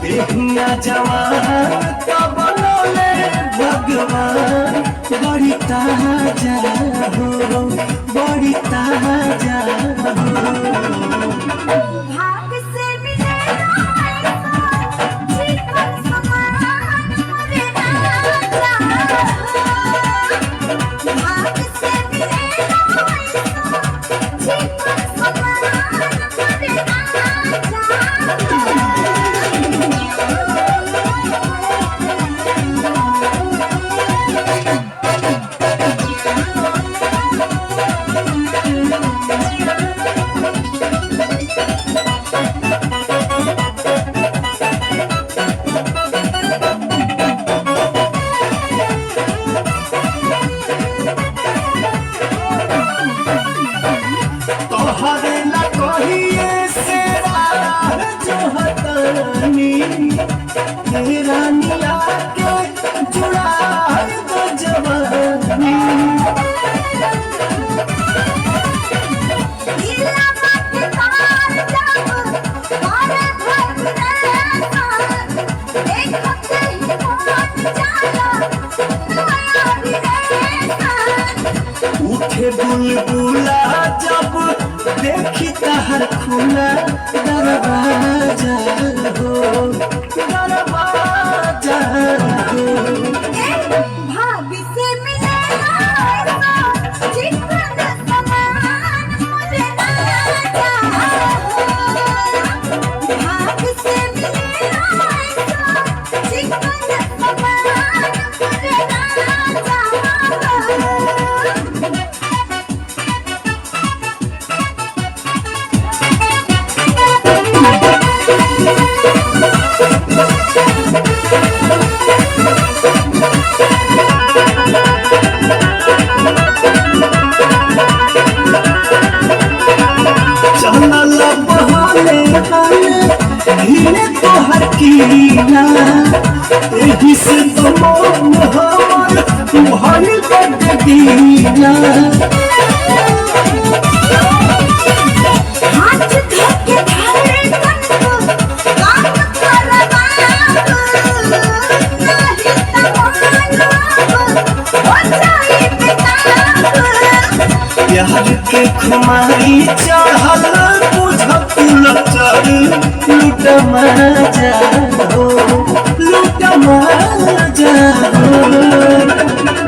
देहिया जवान तब बोले भगवान बड़ी ताजा हो बड़ी ताजा हो। भाग से मिले जीवन समान मोरे राजा भाग से मिले जीवन समान मोरे राजा तोहरे ला कहिए से जो हतानी तेरा नीला के जुड़ा दो जवानी। नीला बाटे तार जब मारे घर में एक हफ्ते ही पहुंच जाला नया विदेश उठे बुलबुला जब देखी तहर खुला दरवाजा हो दरवाजा हो। भाग से मिले जीवन समान मोरे राजा भाग से मिले जीवन समान मोरे राजा चलल बहले हिने तोहर कीना एही से तो मन हमर भइल बड़ दीना। हाथ धोके धड़कन को काम करवा नहीं तमाना हो जाए बेताब प्यार के खुमारी चढ़ल बुझत लचर लूट मजा हो लूट मजा हो।